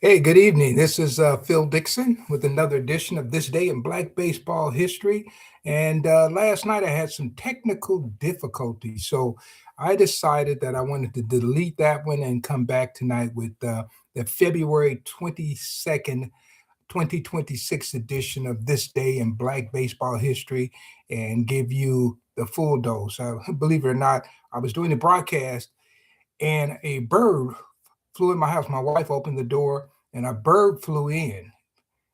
Hey, good evening. This is Phil Dixon with another edition of This Day in Black Baseball History. And last night I had some technical difficulties. So I decided that I wanted to delete that one and come back tonight with the February 22nd, 2026 edition of This Day in Black Baseball History and give you the full dose. Believe it or not, I was doing the broadcast and a bird flew in my house. My wife opened the door and a bird flew in.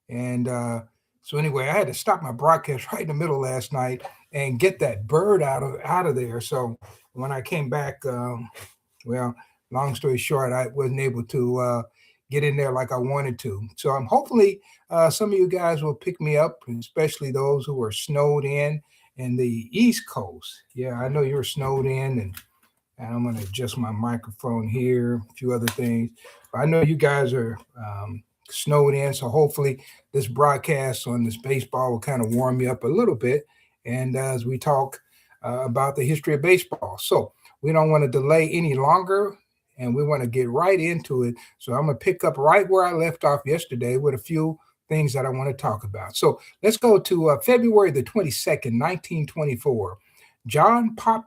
And so anyway, I had to stop my broadcast right in the middle last night and get that bird out of there. So when I came back, well, long story short, I wasn't able to get in there like I wanted to. So I'm hopefully some of you guys will pick me up, especially those who are snowed in the East Coast. Yeah, I know you're snowed in, and I'm going to adjust my microphone here, a few other things. But I know you guys are snowed in, so hopefully this broadcast on this baseball will kind of warm you up a little bit. And as we talk about the history of baseball, so we don't want to delay any longer, and we want to get right into it. So I'm going to pick up right where I left off yesterday with a few things that I want to talk about. So let's go to February the 22nd, 1924. John Pop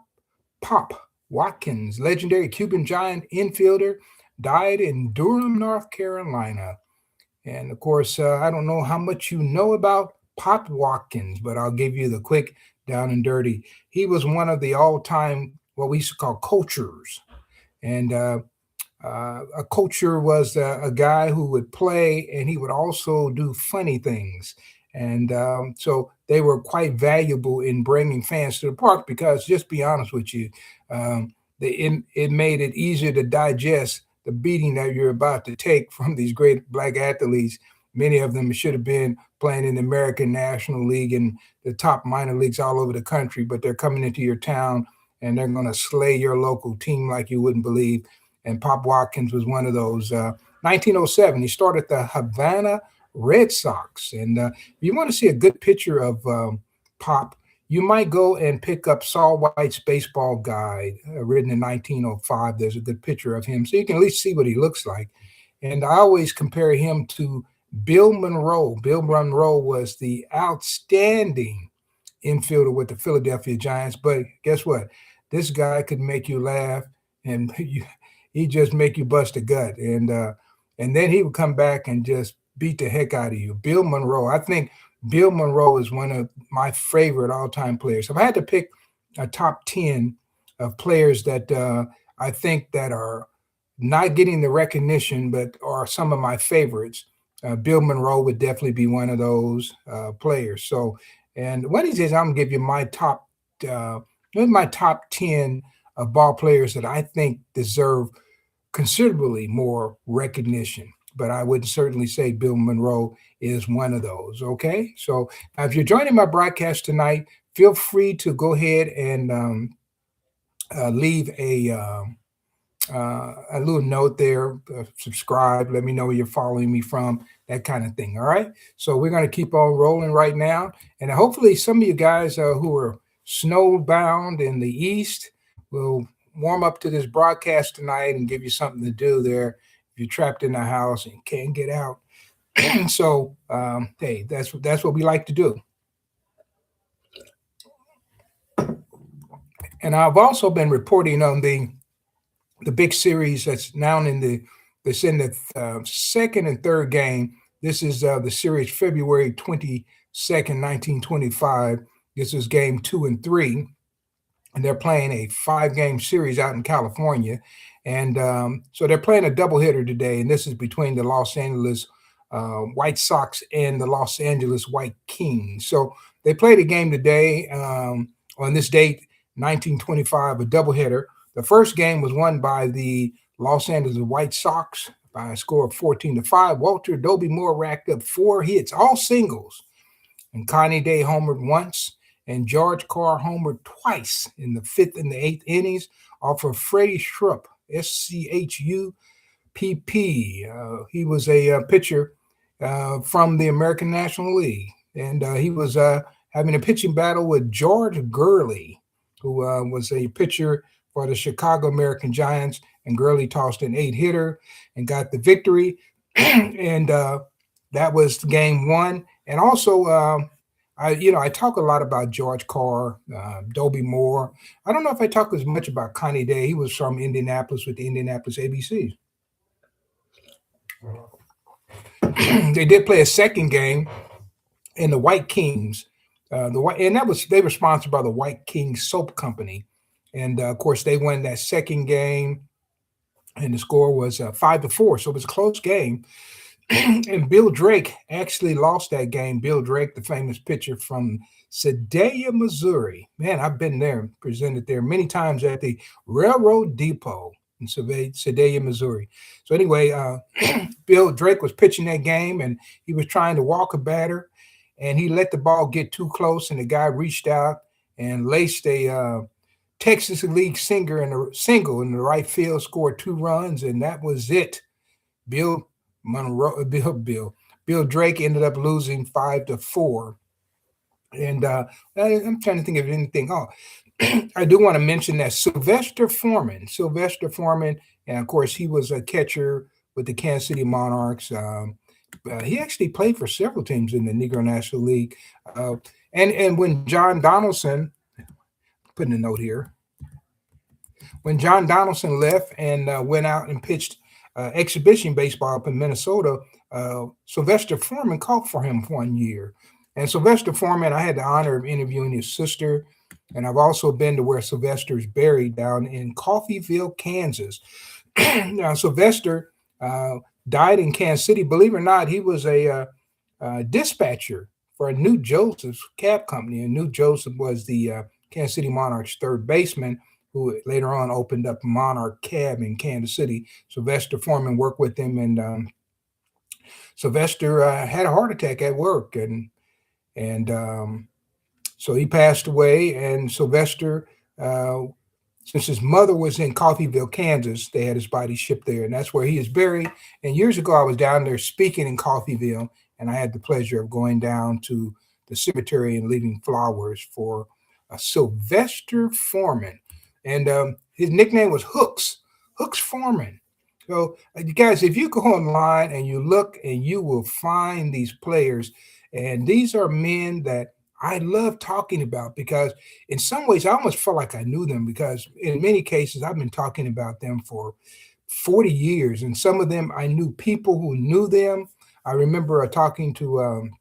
Watkins, legendary Cuban giant infielder, died in Durham, North Carolina. And of course, I don't know how much you know about Pop Watkins, but I'll give you the quick down and dirty. He was one of the all time, what we used to call coachers. And a coacher was a guy who would play and he would also do funny things. And so they were quite valuable in bringing fans to the park because, just be honest with you, it made it easier to digest the beating that you're about to take from these great black athletes. Many of them should have been playing in the American National League and the top minor leagues all over the country, but they're coming into your town and they're going to slay your local team like you wouldn't believe. And Pop Watkins was one of those. 1907, he started the Havana Red Sox. And if you want to see a good picture of Pop, you might go and pick up Saul White's Baseball Guide, written in 1905. There's a good picture of him, so you can at least see what he looks like. And I always compare him to Bill Monroe. Bill Monroe was the outstanding infielder with the Philadelphia Giants. But guess what? This guy could make you laugh, and he just make you bust a gut. And then he would come back and just beat the heck out of you. Bill Monroe. I think Bill Monroe is one of my favorite all-time players. If I had to pick a top 10 of players that I think that are not getting the recognition, but are some of my favorites, Bill Monroe would definitely be one of those players. So, and one of these days, I'm gonna give you my top 10 of ball players that I think deserve considerably more recognition. But I would certainly say Bill Monroe is one of those. Okay. So if you're joining my broadcast tonight, feel free to go ahead and leave a little note there, subscribe, let me know where you're following me from, that kind of thing. All right. So we're going to keep on rolling right now. And hopefully some of you guys who are snowbound in the East will warm up to this broadcast tonight and give you something to do there if you're trapped in the house and can't get out. So, hey, that's what we like to do. And I've also been reporting on the big series that's now in the second and third game. This is the series February 22nd, 1925. This is game 2 and 3. And they're playing a 5-game series out in California. And so they're playing a doubleheader today, and this is between the Los Angeles White Sox and the Los Angeles White Kings. So they played a game today on this date, 1925, a doubleheader. The first game was won by the Los Angeles White Sox by a score of 14-5. Walter Dobie Moore racked up 4 hits, all singles, and Connie Day homered once. And George Carr homered twice in the 5th and the 8th innings off of Freddie Schrupp, Schupp. He was a pitcher from the American National League. And he was having a pitching battle with George Gurley, who was a pitcher for the Chicago American Giants. And Gurley tossed an 8-hitter and got the victory. and that was game one. And also, I talk a lot about George Carr, Dobie Moore. I don't know if I talk as much about Connie Day. He was from Indianapolis with the Indianapolis ABCs. They did play a second game in the White Kings. And that was they were sponsored by the White Kings Soap Company, and of course they won that second game, and the score was 5-4. So it was a close game. And Bill Drake actually lost that game. Bill Drake, the famous pitcher from Sedalia, Missouri. Man, I've been there, presented there many times at the Railroad Depot in Sedalia, Missouri. So anyway, Bill Drake was pitching that game, and he was trying to walk a batter, and he let the ball get too close, and the guy reached out and laced a Texas League singer in a single in the right field, scored 2 runs, and that was it. Bill Monroe, Bill Drake ended up losing 5-4. And I'm trying to think of anything. Oh, I do want to mention that Sylvester Foreman, and of course he was a catcher with the Kansas City Monarchs. He actually played for several teams in the Negro National League. Uh, and when John Donaldson, putting a note here, when John Donaldson left and went out and pitched exhibition baseball up in Minnesota, Sylvester Foreman called for him for 1 year. And Sylvester Foreman, I had the honor of interviewing his sister, and I've also been to where Sylvester is buried down in Coffeyville, Kansas. Now, Sylvester died in Kansas City. Believe it or not, he was a dispatcher for a New Joseph's cab company. And New Joseph was the Kansas City Monarchs third baseman who later on opened up Monarch Cab in Kansas City. Sylvester Foreman worked with him, and Sylvester had a heart attack at work, and so he passed away. And Sylvester, uh, since his mother was in Coffeyville, Kansas, they had his body shipped there, and that's where he is buried. And years ago, I was down there speaking in Coffeyville, and I had the pleasure of going down to the cemetery and leaving flowers for Sylvester Foreman. And his nickname was Hooks Foreman. So, you guys, if you go online and you look, and you will find these players, and these are men that I love talking about because, in some ways, I almost felt like I knew them because, in many cases, I've been talking about them for 40 years, and some of them I knew people who knew them. I remember talking to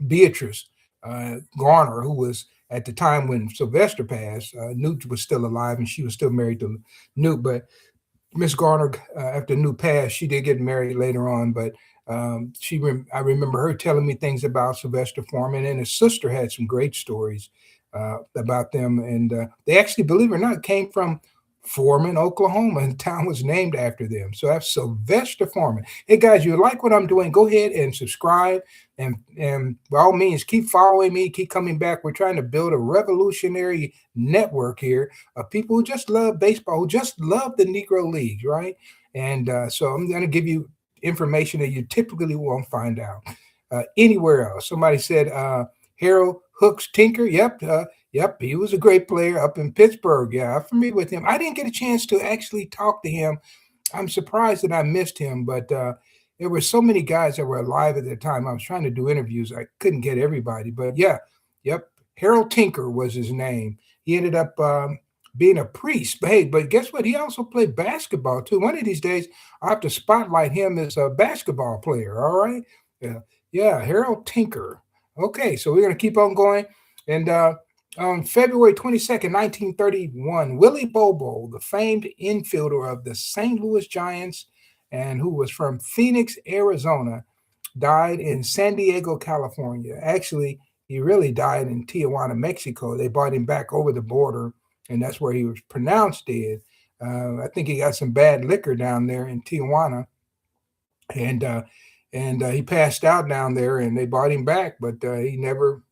Beatrice Garner, who was at the time when Sylvester passed. Newt was still alive, and she was still married to Newt. But Miss Garner, after Newt passed, she did get married later on. But I remember her telling me things about Sylvester Foreman, and his sister had some great stories about them. And they actually, believe it or not, came from Foreman, Oklahoma, and the town was named after them. So that's Sylvester Foreman. Hey guys, you like what I'm doing? Go ahead and subscribe, and by all means, keep following me, keep coming back. We're trying to build a revolutionary network here of people who just love baseball, who just love the Negro Leagues, right? And so I'm going to give you information that you typically won't find out anywhere else. Somebody said Harold Hooks Tinker. Yep, he was a great player up in Pittsburgh. Yeah, I'm familiar with him. I didn't get a chance to actually talk to him. I'm surprised that I missed him, but there were so many guys that were alive at the time. I was trying to do interviews. I couldn't get everybody, but yeah, yep. Harold Tinker was his name. He ended up being a priest. But hey, but guess what? He also played basketball too. One of these days, I have to spotlight him as a basketball player. All right. Yeah, yeah, Harold Tinker. Okay, so we're going to keep on going. And on February 22nd, 1931, Willie Bobo, the famed infielder of the St. Louis Giants and who was from Phoenix, Arizona, died in San Diego, California. Actually, he really died in Tijuana, Mexico. They brought him back over the border, and that's where he was pronounced dead. I think he got some bad liquor down there in Tijuana, and he passed out down there, and they brought him back, but he never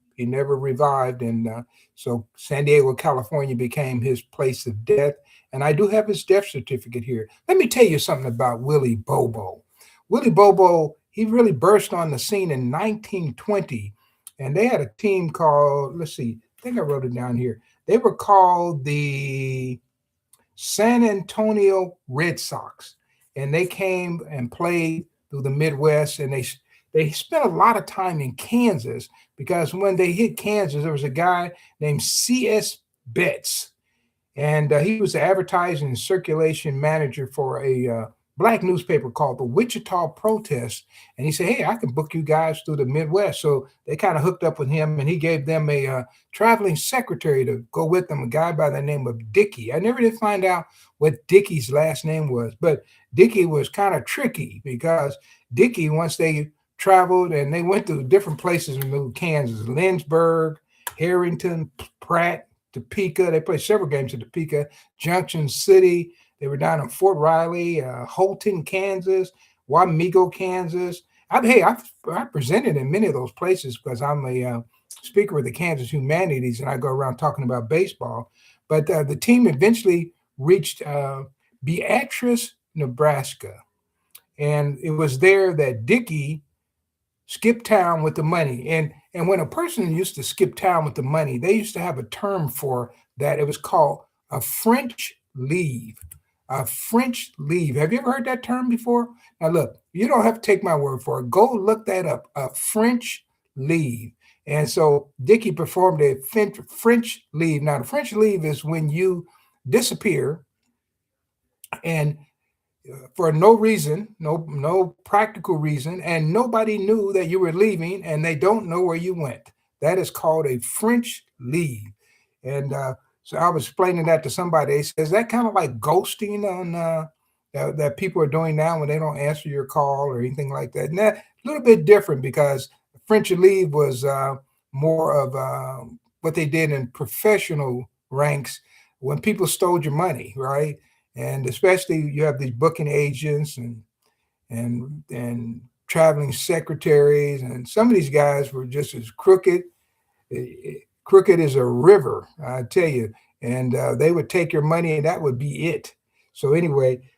revived, and so San Diego, California, became his place of death. And I do have his death certificate here. Let me tell you something about Willie Bobo. Willie Bobo, he really burst on the scene in 1920, and they had a team called, let's see, I think I wrote it down here. They were called the San Antonio Red Sox, and they came and played through the Midwest, and they spent a lot of time in Kansas because when they hit Kansas, there was a guy named C.S. Betts, and he was the advertising and circulation manager for a black newspaper called the Wichita Protest. And he said, "Hey, I can book you guys through the Midwest." So they kind of hooked up with him, and he gave them a traveling secretary to go with them, a guy by the name of Dickey. I never did find out what Dickey's last name was, but Dickey was kind of tricky because Dickey, once they traveled and they went to different places in Kansas, Lynchburg, Harrington, Pratt, Topeka. They played several games at Topeka, Junction City. They were down in Fort Riley, Holton, Kansas, Wamego, Kansas. I presented in many of those places because I'm a speaker of the Kansas Humanities and I go around talking about baseball. But the team eventually reached Beatrice, Nebraska. And it was there that Dickey skip town with the money. And when a person used to skip town with the money, they used to have a term for that. It was called a French leave. A French leave. Have you ever heard that term before? Now look, you don't have to take my word for it. Go look that up. A French leave. And so Dickey performed a French leave. Now the French leave is when you disappear and for no reason, no practical reason, and nobody knew that you were leaving, and they don't know where you went. That is called a French leave. And so I was explaining that to somebody. They says that kind of like ghosting on that people are doing now when they don't answer your call or anything like that. And that a little bit different because French leave was more of what they did in professional ranks when people stole your money, right? And especially you have these booking agents and traveling secretaries, and some of these guys were just as crooked as a river, I tell you. And they would take your money, and that would be it. So anyway,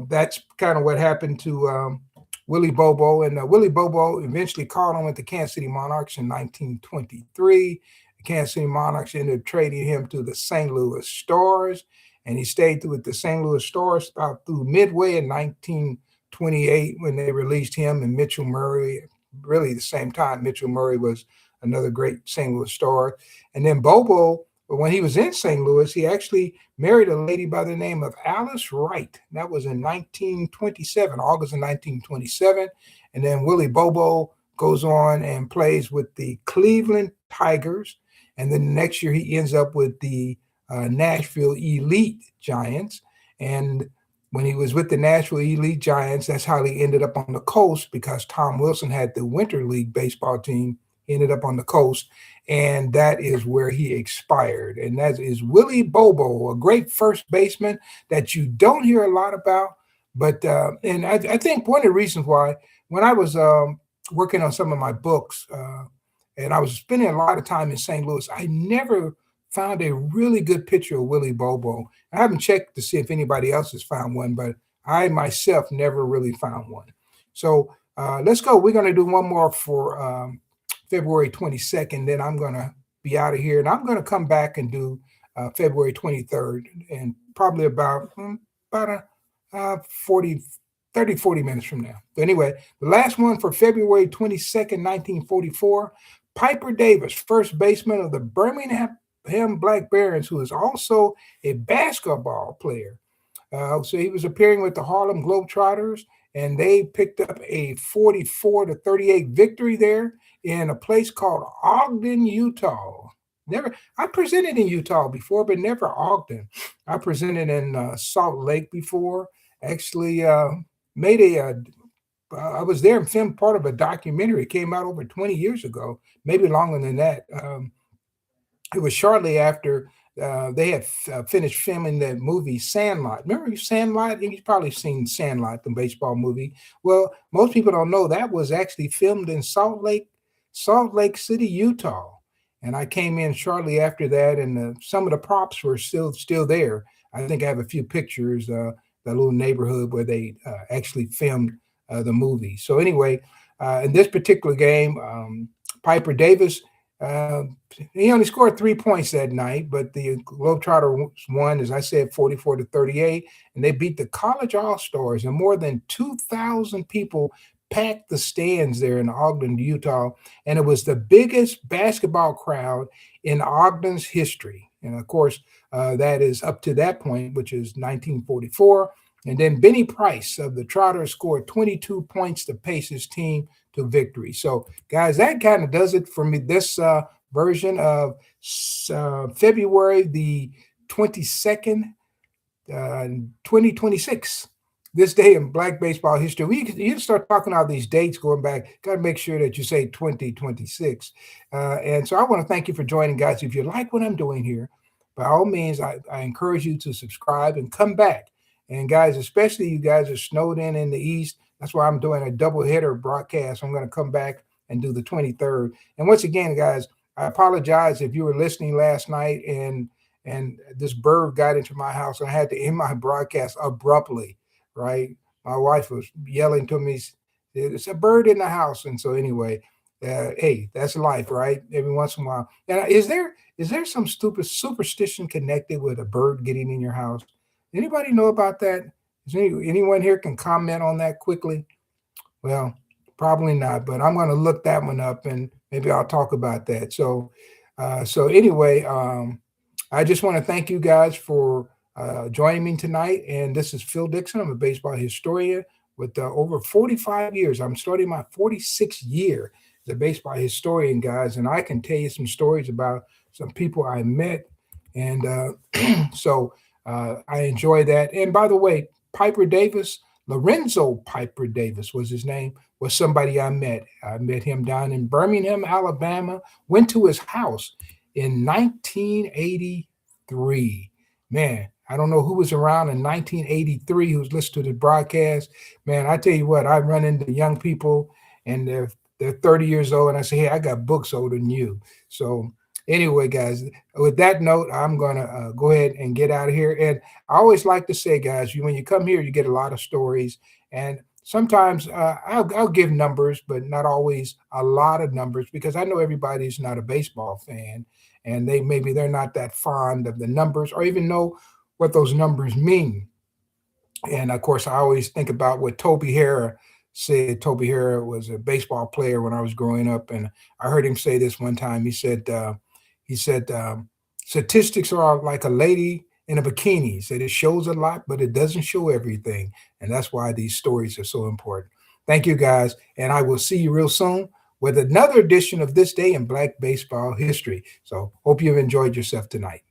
that's kind of what happened to Willie Bobo, and Willie Bobo eventually called on with the Kansas City Monarchs in 1923. The Kansas City Monarchs ended up trading him to the St. Louis Stars, and he stayed with the St. Louis Stars about through midway in 1928 when they released him and Mitchell Murray. Really, the same time, Mitchell Murray was another great St. Louis Star. And then Bobo, when he was in St. Louis, he actually married a lady by the name of Alice Wright. That was in 1927, August of 1927. And then Willie Bobo goes on and plays with the Cleveland Tigers. And then the next year he ends up with the Nashville Elite Giants. And when he was with the Nashville Elite Giants, that's how he ended up on the coast because Tom Wilson had the Winter League baseball team. He ended up on the coast, and that is where he expired. And that is Willie Bobo, a great first baseman that you don't hear a lot about. But and I think one of the reasons why, when I was working on some of my books, and I was spending a lot of time in St. Louis, I never found a really good picture of Willie Bobo. I haven't checked to see if anybody else has found one, but I myself never really found one. So let's go. We're going to do one more for February 22nd. Then I'm going to be out of here, and I'm going to come back and do February 23rd, and probably about a 40 minutes from now. But anyway, the last one for February 22nd, 1944, Piper Davis, first baseman of the Birmingham Black Barons, who is also a basketball player. So he was appearing with the Harlem Globetrotters, and they picked up a 44-38 victory there in a place called Ogden, Utah. I presented in Utah before, but never Ogden. I presented in Salt Lake before. Actually, I was there and filmed part of a documentary. It came out over 20 years ago, maybe longer than that. It was shortly after they had finished filming that movie Sandlot. Remember Sandlot? You've probably seen Sandlot, the baseball movie. Well, most people don't know that was actually filmed in Salt Lake City, Utah. And I came in shortly after that, and some of the props were still there. I think I have a few pictures, the little neighborhood where they actually filmed the movie. So anyway, in this particular game, Piper Davis, he only scored 3 points that night, but the Globetrotters won, as I said, 44-38, and they beat the College All-Stars, and more than 2,000 people packed the stands there in Ogden, Utah, and it was the biggest basketball crowd in Ogden's history. And of course, that is up to that point, which is 1944. And then Benny Price of the Trotters scored 22 points to pace his team to victory. So, guys, that kind of does it for me. This version of February the 22nd, 2026. This day in Black baseball history. You start talking about these dates going back. Got to make sure that you say 2026. And so I want to thank you for joining, guys. If you like what I'm doing here, by all means, I encourage you to subscribe and come back. And guys, especially you guys are snowed in the East. That's why I'm doing a double header broadcast. I'm going to come back and do the 23rd. And once again, guys, I apologize if you were listening last night and this bird got into my house and I had to end my broadcast abruptly, right? My wife was yelling to me, "It's a bird in the house." And so anyway, hey, that's life, right? Every once in a while. And is there some stupid superstition connected with a bird getting in your house? Anybody know about that? Is anyone here can comment on that quickly? Well, probably not, but I'm going to look that one up and maybe I'll talk about that. So anyway, I just want to thank you guys for joining me tonight. And this is Phil Dixon. I'm a baseball historian with over 45 years. I'm starting my 46th year as a baseball historian, guys. And I can tell you some stories about some people I met. And I enjoy that. And by the way, Piper Davis, Lorenzo Piper Davis was his name, was somebody I met. I met him down in Birmingham, Alabama, went to his house in 1983. Man, I don't know who was around in 1983 who's listened to the broadcast. Man, I tell you what, I run into young people and they're 30 years old, and I say, hey, I got books older than you. So anyway, guys, with that note, I'm going to go ahead and get out of here. And I always like to say, guys, when you come here, you get a lot of stories. And sometimes I'll give numbers, but not always a lot of numbers, because I know everybody's not a baseball fan. And they're not that fond of the numbers or even know what those numbers mean. And of course, I always think about what Toby Harrah said. Toby Harrah was a baseball player when I was growing up, and I heard him say this one time. He said, statistics are like a lady in a bikini. He said it shows a lot, but it doesn't show everything, and that's why these stories are so important. Thank you, guys, and I will see you real soon with another edition of This Day in Black Baseball History. So hope you've enjoyed yourself tonight.